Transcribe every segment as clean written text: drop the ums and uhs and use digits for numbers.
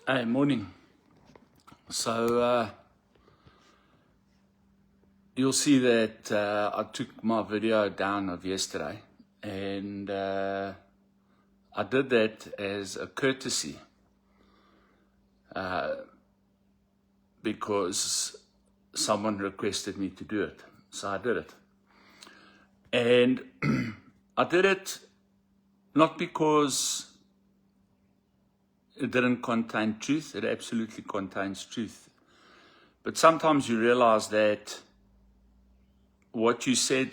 Hey, morning. So you'll see that I took my video down of yesterday, and I did that as a courtesy because someone requested me to do it. So I did it. And I did it not because it didn't contain truth. It absolutely contains truth. But sometimes you realize that what you said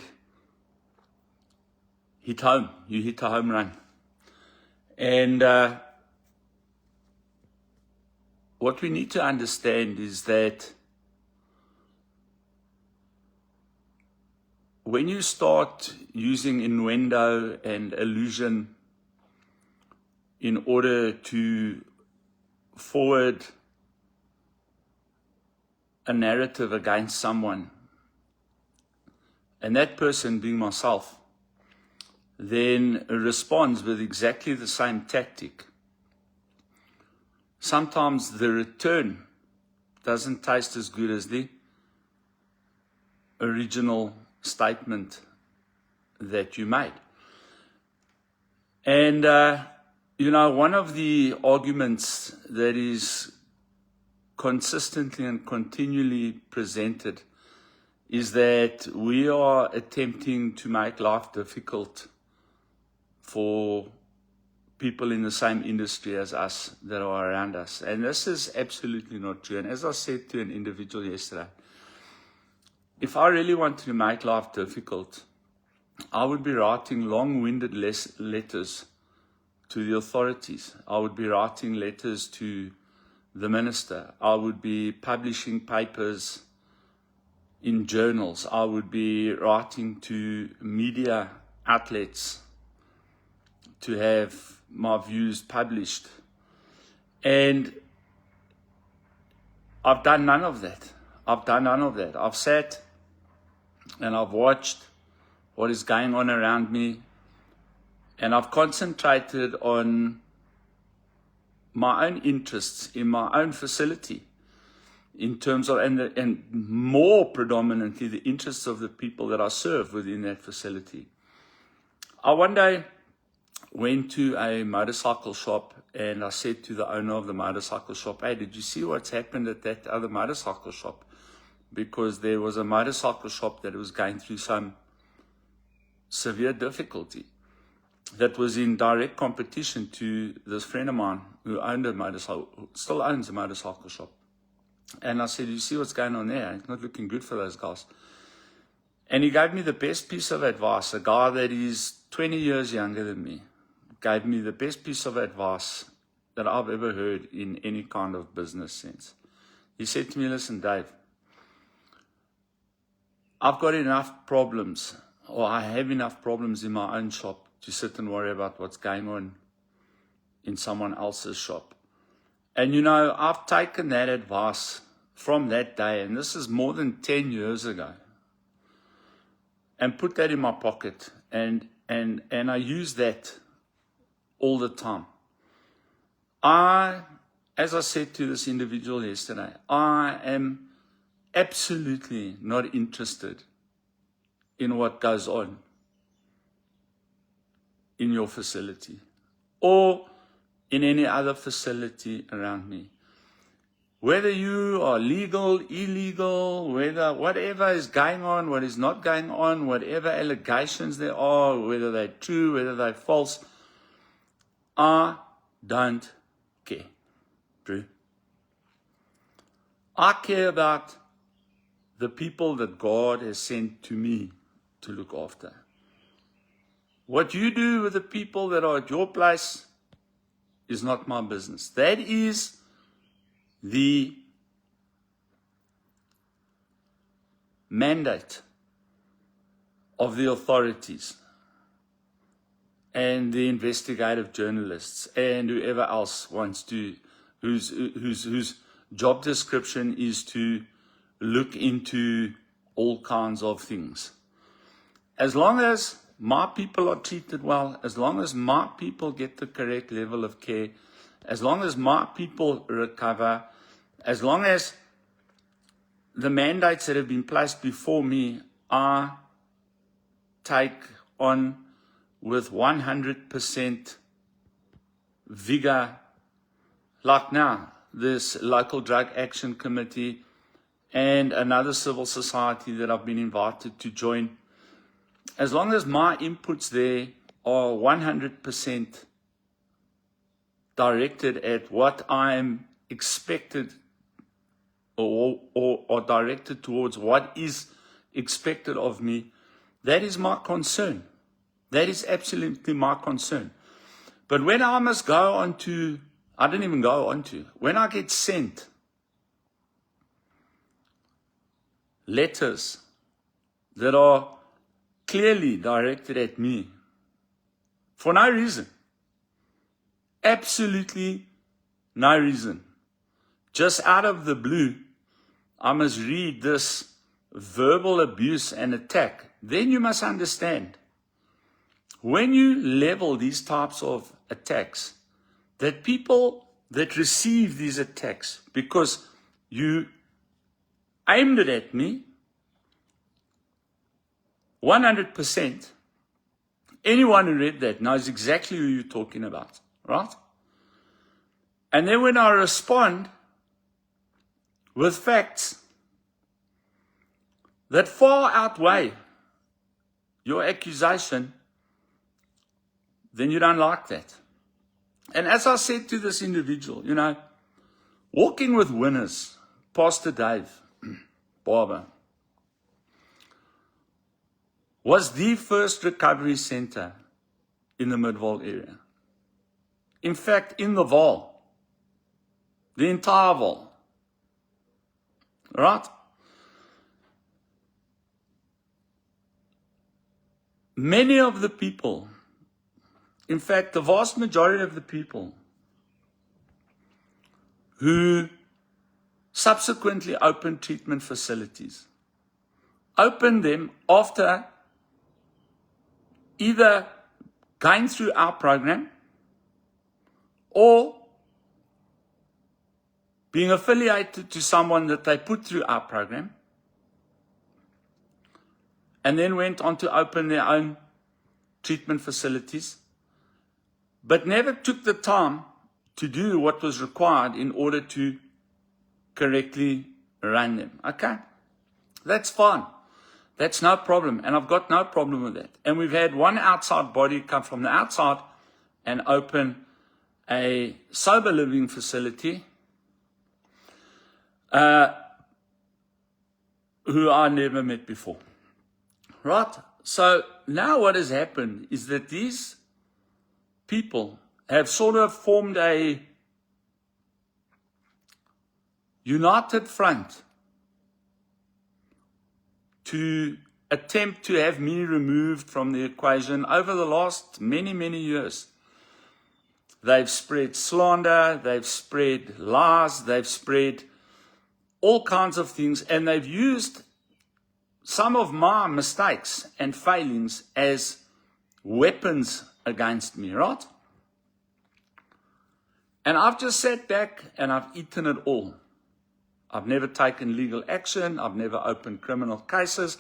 hit home. You hit a home run. And what we need to understand is that when you start using innuendo and allusion in order to forward a narrative against someone, and that person being myself, then responds with exactly the same tactic, sometimes the return doesn't taste as good as the original statement that you made. And, one of the arguments that is consistently and continually presented is that we are attempting to make life difficult for people in the same industry as us that are around us. And this is absolutely not true. And as I said to an individual yesterday, if I really wanted to make life difficult, I would be writing long-winded letters to the authorities. I would be writing letters to the minister. I would be publishing papers in journals. I would be writing to media outlets to have my views published. And I've done none of that. I've sat and I've watched what is going on around me, and I've concentrated on my own interests in my own facility, in terms of, and more predominantly, the interests of the people that I serve within that facility. I one day went to a motorcycle shop, and I said to the owner of the motorcycle shop, "Hey, did you see what's happened at that other motorcycle shop?" Because there was a motorcycle shop that was going through some severe difficulty that was in direct competition to this friend of mine who owned a motorcycle, still owns a motorcycle shop. And I said, "You see what's going on there? It's not looking good for those guys." And he gave me the best piece of advice. A guy that is 20 years younger than me gave me the best piece of advice that I've ever heard in any kind of business sense. He said to me, "Listen, Dave, I've got enough problems, or I have enough problems in my own shop to sit and worry about what's going on in someone else's shop." And I've taken that advice from that day, and this is more than 10 years ago, and put that in my pocket, and I use that all the time. As I said to this individual yesterday, I am absolutely not interested in what goes on in your facility or in any other facility around me. Whether you are legal, illegal, whatever is going on, what is not going on, whatever allegations there are, whether they're true, whether they're false, I don't care. Drew. I care about the people that God has sent to me to look after. What you do with the people that are at your place is not my business. That is the mandate of the authorities and the investigative journalists and whoever else wants to, whose job description is to look into all kinds of things. As long as my people are treated well, as long as my people get the correct level of care, as long as my people recover, as long as the mandates that have been placed before me I take on with 100% vigor, like now, this local drug action committee and another civil society that I've been invited to join. As long as my inputs there are 100% directed at what I'm expected or directed towards what is expected of me, that is my concern. That is absolutely my concern. But when I must go on to, I don't even go on to, when I get sent letters that are clearly directed at me for no reason, absolutely no reason, just out of the blue, I must read this verbal abuse and attack, then you must understand, when you level these types of attacks, that people that receive these attacks, because you aimed it at me, 100%, anyone who read that knows exactly who you're talking about, right? And then when I respond with facts that far outweigh your accusation, then you don't like that. And as I said to this individual, Walking with Winners, Pastor Dave Barber, was the first recovery center in the Midvaal area. In fact, in the Vaal, the entire Vaal, right? Many of the people, in fact, the vast majority of the people who subsequently opened treatment facilities, opened them after either going through our program or being affiliated to someone that they put through our program, and then went on to open their own treatment facilities, but never took the time to do what was required in order to correctly run them. Okay? That's fine. That's no problem. And I've got no problem with that. And we've had one outside body come from the outside and open a sober living facility who I never met before. Right? So now what has happened is that these people have sort of formed a united front to attempt to have me removed from the equation over the last many, many years. They've spread slander, they've spread lies, they've spread all kinds of things, and they've used some of my mistakes and failings as weapons against me, right? And I've just sat back and I've eaten it all. I've never taken legal action. I've never opened criminal cases.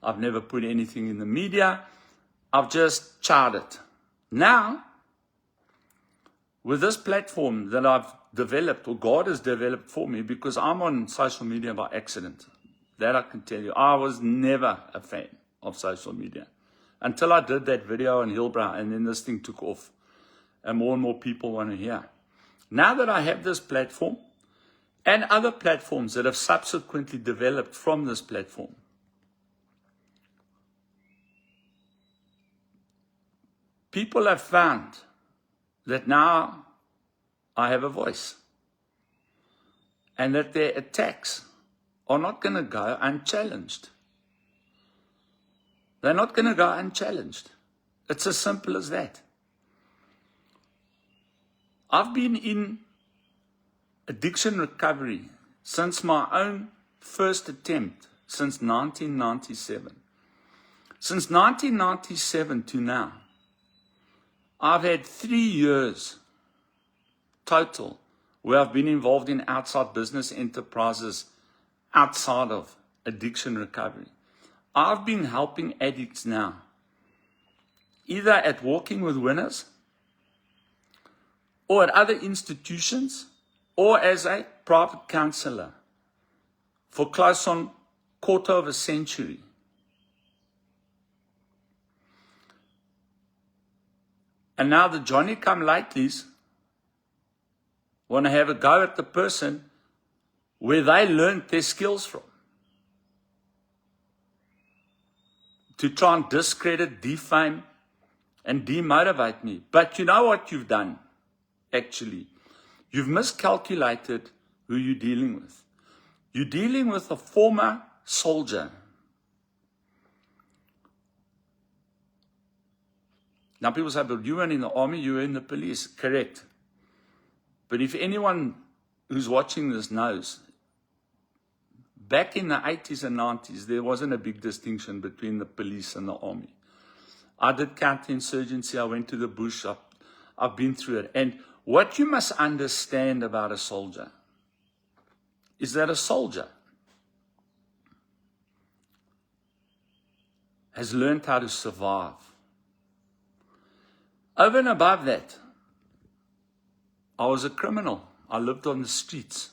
I've never put anything in the media. I've just charted. Now, with this platform that I've developed, or God has developed for me, because I'm on social media by accident. That I can tell you. I was never a fan of social media until I did that video on Hillbrow, and then this thing took off. And more people want to hear. Now that I have this platform, and other platforms that have subsequently developed from this platform, people have found that now I have a voice, and that their attacks are not going to go unchallenged. They're not going to go unchallenged. It's as simple as that. I've been in addiction recovery since my own first attempt, since 1997. Since 1997 to now, I've had 3 years total who have been involved in outside business enterprises outside of addiction recovery. I've been helping addicts now, either at Walking with Winners, or at other institutions, or as a private counselor for close on quarter of a century. And now the Johnny-come-latelys want to have a go at the person where they learned their skills from, to try and discredit, defame, and demotivate me. But you know what you've done, actually? You've miscalculated who you're dealing with. You're dealing with a former soldier. Now people say, but you weren't in the army, you were in the police. Correct. But if anyone who's watching this knows, back in the 80s and 90s, there wasn't a big distinction between the police and the army. I did counterinsurgency, I went to the bush, I've been through it. And what you must understand about a soldier is that a soldier has learned how to survive. Over and above that, I was a criminal. I lived on the streets.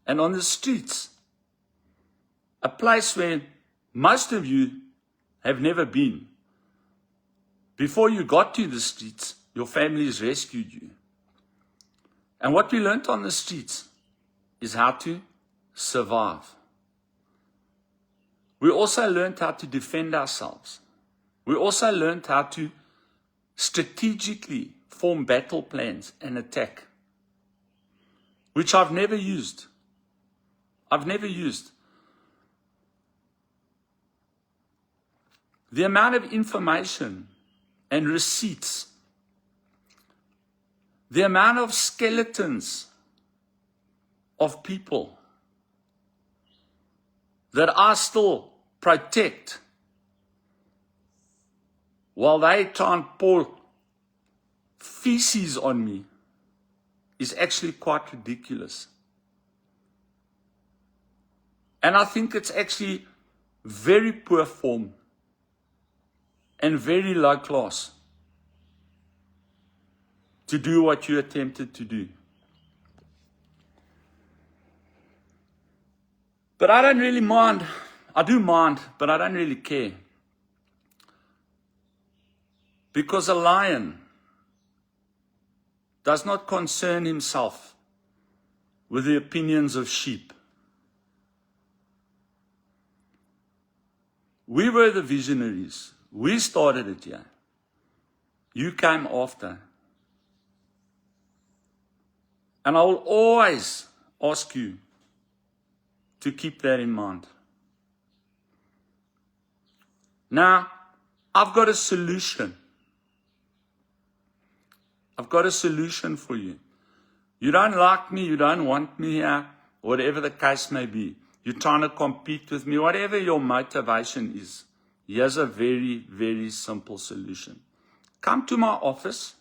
And on the streets, a place where most of you have never been. Before you got to the streets, your families rescued you. And what we learned on the streets is how to survive. We also learned how to defend ourselves. We also learned how to strategically form battle plans and attack, which I've never used. I've never used. The amount of information and receipts, the amount of skeletons of people that I still protect while they try and pour feces on me is actually quite ridiculous. And I think it's actually very poor form and very low class to do what you attempted to do. But I don't really mind. I do mind, but I don't really care. Because a lion does not concern himself with the opinions of sheep. We were the visionaries. We started it here. You came after. And I will always ask you to keep that in mind. Now, I've got a solution. I've got a solution for you. You don't like me, you don't want me here, whatever the case may be. You're trying to compete with me, whatever your motivation is. Here's a very, very simple solution. Come to my office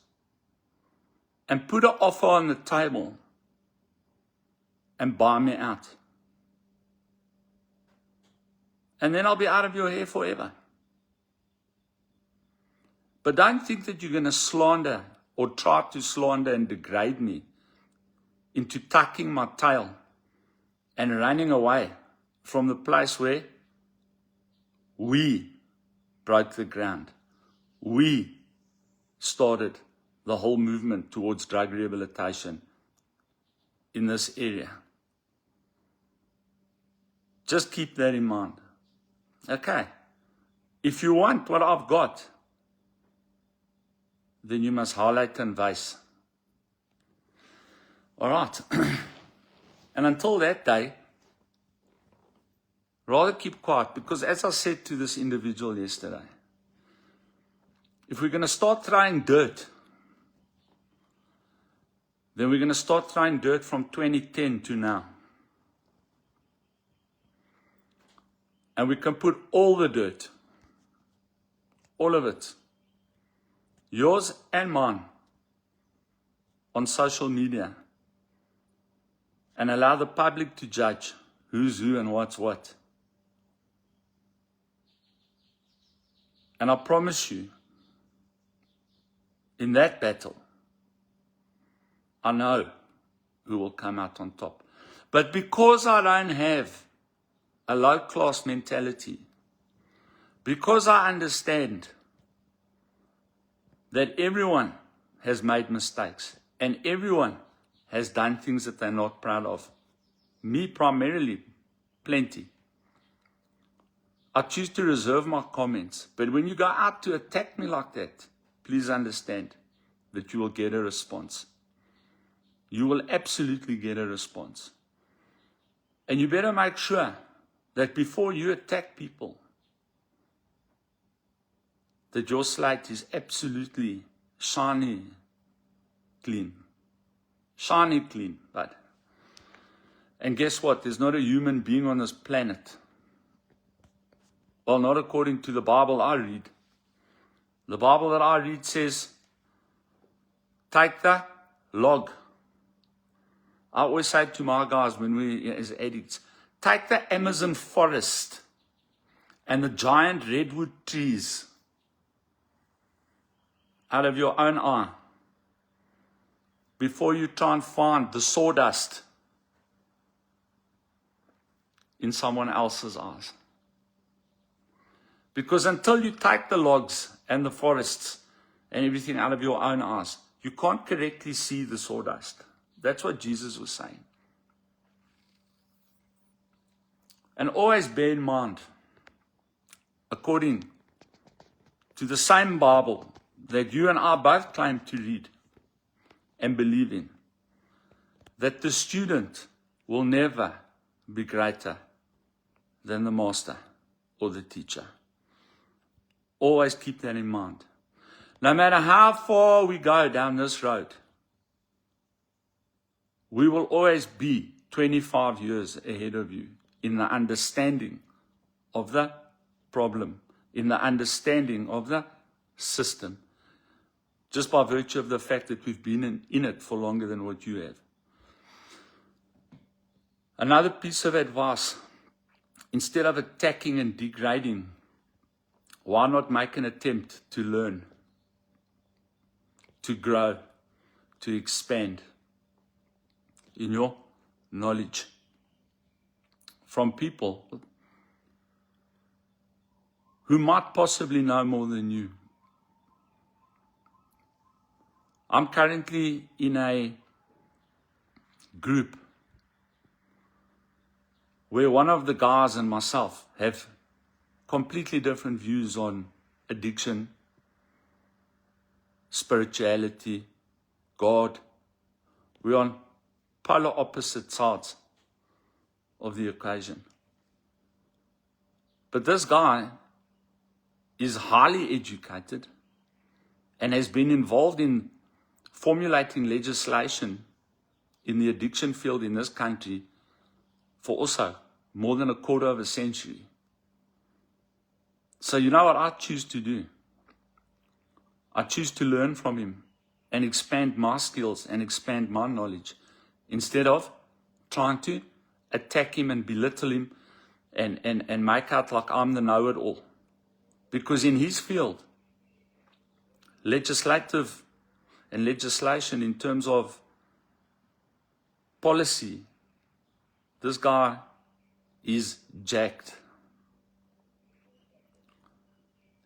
and put an offer on the table and buy me out. And then I'll be out of your hair forever. But don't think that you're going to slander or try to slander and degrade me into tucking my tail and running away from the place where we broke the ground. We started the whole movement towards drug rehabilitation in this area. Just keep that in mind. Okay. If you want what I've got, then you must highlight and vise. All right. And until that day, rather keep quiet, because as I said to this individual yesterday, if we're going to start throwing dirt, then we're going to start throwing dirt from 2010 to now. And we can put all the dirt, all of it, yours and mine, on social media and allow the public to judge who's who and what's what. And I promise you, in that battle, I know who will come out on top. But because I don't have a low-class mentality, because I understand that everyone has made mistakes and everyone has done things that they're not proud of, me primarily, plenty, I choose to reserve my comments. But when you go out to attack me like that, please understand that you will get a response. You will absolutely get a response. And you better make sure that before you attack people, that your slate is absolutely shiny clean. Shiny clean, bud. And guess what? There's not a human being on this planet. Well, not according to the Bible I read. The Bible that I read says, take the log. I always say to my guys when we, as addicts, take the Amazon forest and the giant redwood trees out of your own eye before you try and find the sawdust in someone else's eyes. Because until you take the logs and the forests and everything out of your own eyes, you can't correctly see the sawdust. That's what Jesus was saying. And always bear in mind, according to the same Bible that you and I both claim to read and believe in, that the student will never be greater than the master or the teacher. Always keep that in mind. No matter how far we go down this road, we will always be 25 years ahead of you in the understanding of the problem, in the understanding of the system, just by virtue of the fact that we've been in it for longer than what you have. Another piece of advice, instead of attacking and degrading, why not make an attempt to learn, to grow, to expand in your knowledge from people who might possibly know more than you. I'm currently in a group where one of the guys and myself have completely different views on addiction, spirituality, God. We're on polar opposite sides of the equation. But this guy is highly educated and has been involved in formulating legislation in the addiction field in this country for also more than a quarter of a century. So you know what I choose to do? I choose to learn from him and expand my skills and expand my knowledge instead of trying to attack him and belittle him and make out like I'm the know-it-all. Because in his field, legislative and legislation in terms of policy, this guy is jacked.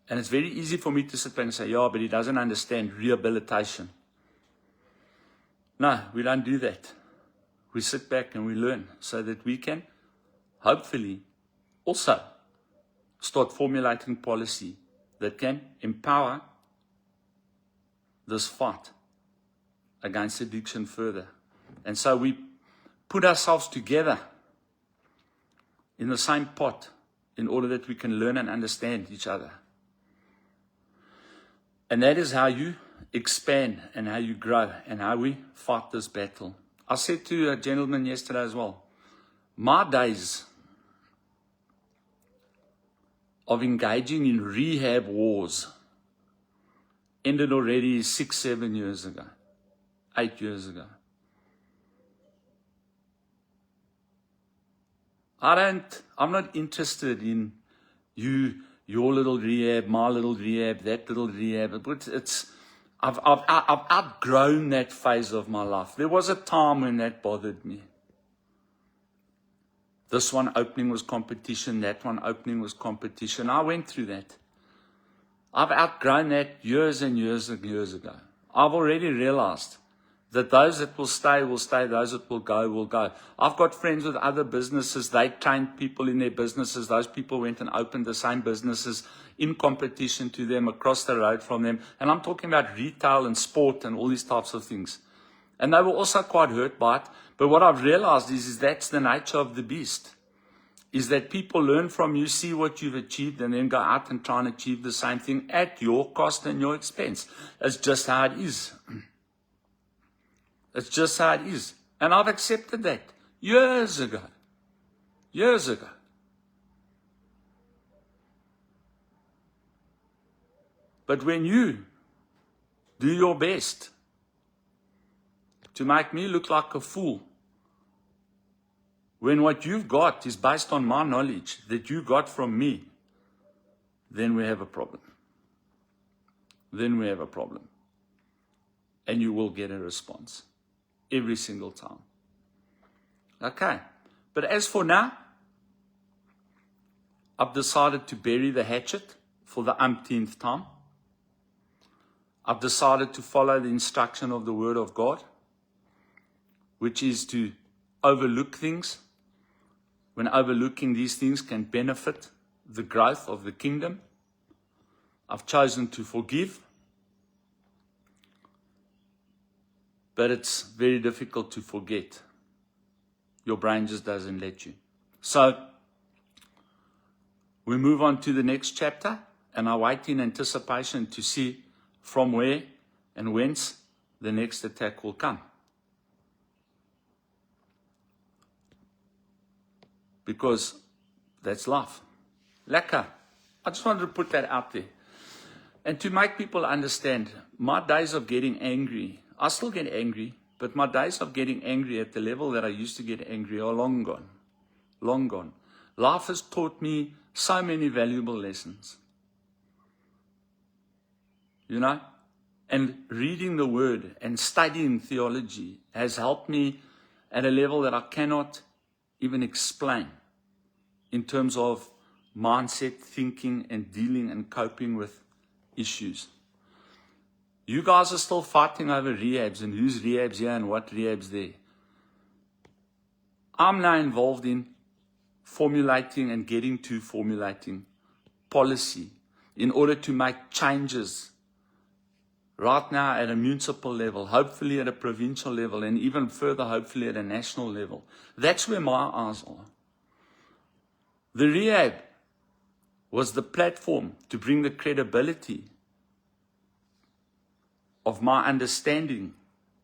And it's very easy for me to sit back and say, yeah, but he doesn't understand rehabilitation. No, we don't do that. We sit back and we learn so that we can hopefully also start formulating policy that can empower this fight against addiction further. And so we put ourselves together in the same pot in order that we can learn and understand each other. And that is how you expand and how you grow and how we fight this battle. I said to a gentleman yesterday as well, my days of engaging in rehab wars ended already 6, 7 years ago, 8 years ago. I'm not interested in your little rehab, my little rehab, that little rehab. I've outgrown that phase of my life. There was a time when that bothered me. This one opening was competition, that one opening was competition. I went through that. I've outgrown that years and years and years ago. I've already realized that those that will stay, those that will go. I've got friends with other businesses. They trained people in their businesses. Those people went and opened the same businesses in competition to them, across the road from them. And I'm talking about retail and sport and all these types of things. And they were also quite hurt by it. But what I've realized is that's the nature of the beast. Is that people learn from you, see what you've achieved, and then go out and try and achieve the same thing at your cost and your expense. It's just how it is. It's just how it is. And I've accepted that years ago. Years ago. But when you do your best to make me look like a fool, when what you've got is based on my knowledge that you got from me, then we have a problem. Then we have a problem. And you will get a response every single time. Okay. But as for now, I've decided to bury the hatchet for the umpteenth time. I've decided to follow the instruction of the Word of God, which is to overlook things, when overlooking these things can benefit the growth of the kingdom. I've chosen to forgive, but it's very difficult to forget. Your brain just doesn't let you. So we move on to the next chapter, and I wait in anticipation to see from where and whence the next attack will come. Because that's life. Lekker. I just wanted to put that out there. And to make people understand, my days of getting angry, I still get angry, but my days of getting angry at the level that I used to get angry are long gone. Long gone. Life has taught me so many valuable lessons. You know? And reading the Word and studying theology has helped me at a level that I cannot even explain in terms of mindset, thinking, and dealing and coping with issues. You guys are still fighting over rehabs and whose rehabs here and what rehabs there. I'm now involved in formulating and getting to formulating policy in order to make changes right now at a municipal level, hopefully at a provincial level, and even further, hopefully at a national level. That's where my eyes are. The rehab was the platform to bring the credibility of my understanding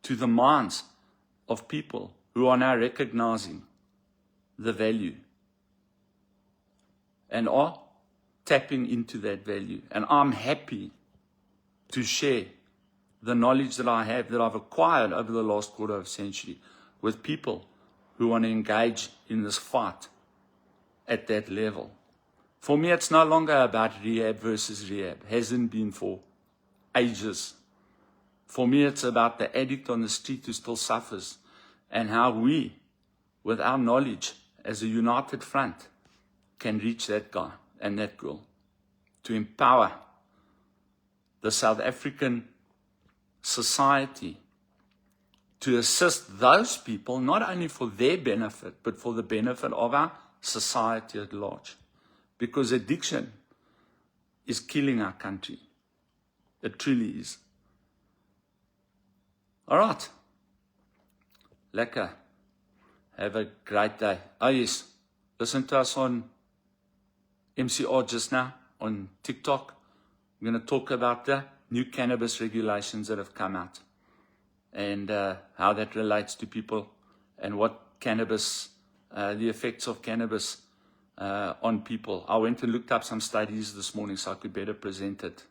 to the minds of people who are now recognizing the value and are tapping into that value. And I'm happy to share the knowledge that I have, that I've acquired over the last quarter of a century, with people who want to engage in this fight at that level. For me, it's no longer about rehab versus rehab. Hasn't been for ages. For me, it's about the addict on the street who still suffers, and how we, with our knowledge as a united front, can reach that guy and that girl to empower the South African society to assist those people, not only for their benefit, but for the benefit of our society at large. Because addiction is killing our country. It truly is. All right. Lekker. Have a great day. Oh yes, listen to us on MCR just now, on TikTok. We're going to talk about the new cannabis regulations that have come out, and how that relates to people, and what cannabis, the effects of cannabis on people. I went and looked up some studies this morning so I could better present it.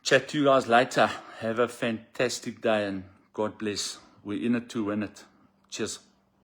Chat to you guys later. Have a fantastic day and God bless. We're in it to win it. Cheers.